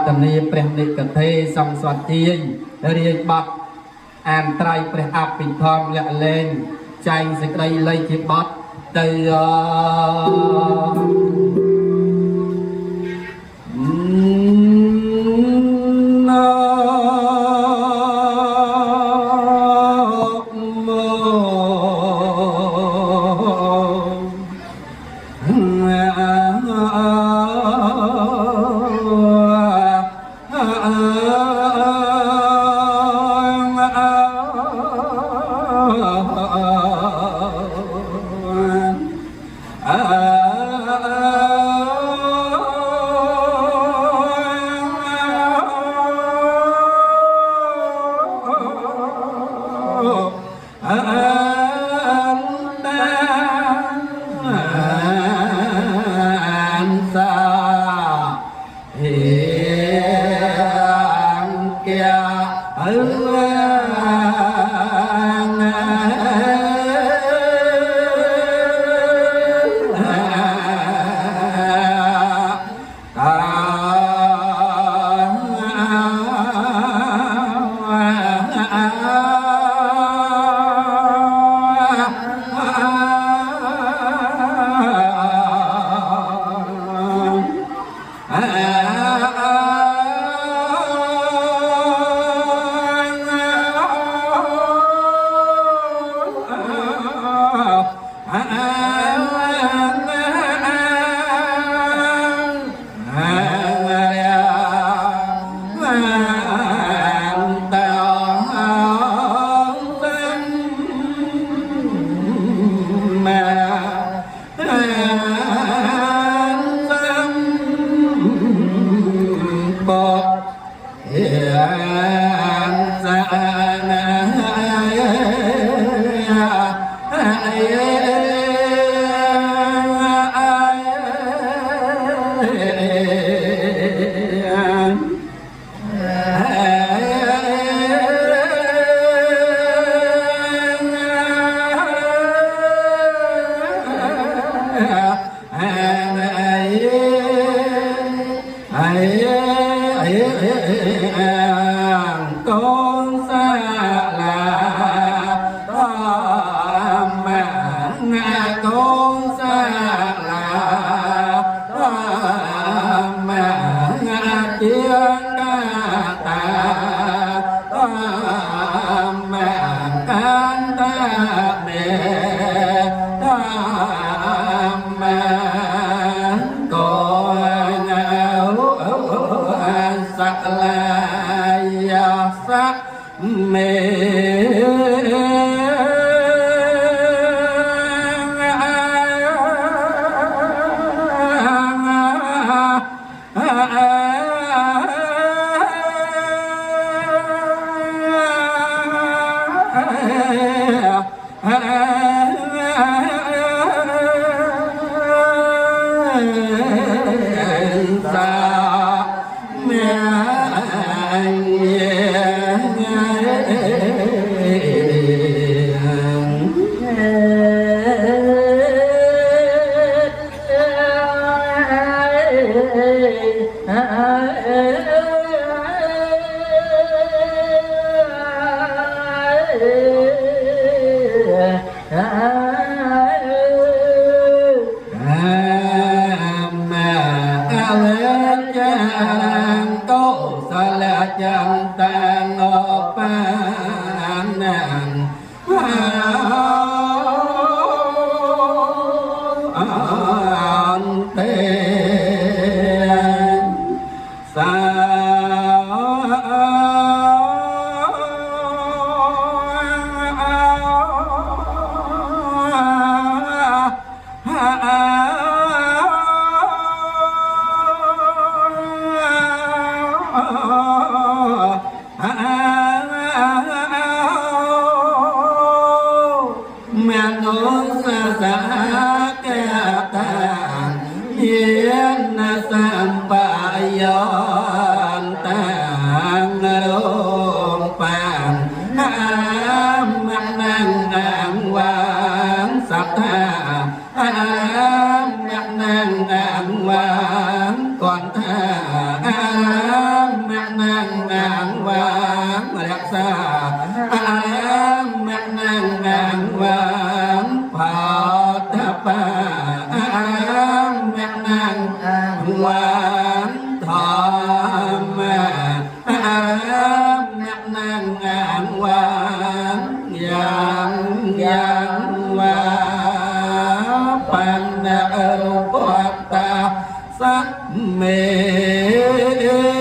តនីព្រះនិកទេសង្ស័តទាញរៀបបတ်អានត្រៃព្រះអភិធម្មលក្ខលែងចែងសេចក្តីល័យជាបတ်ទៅHãy subscribe cho kênh Ghiền Mì Gõ để không bỏ lỡ Ah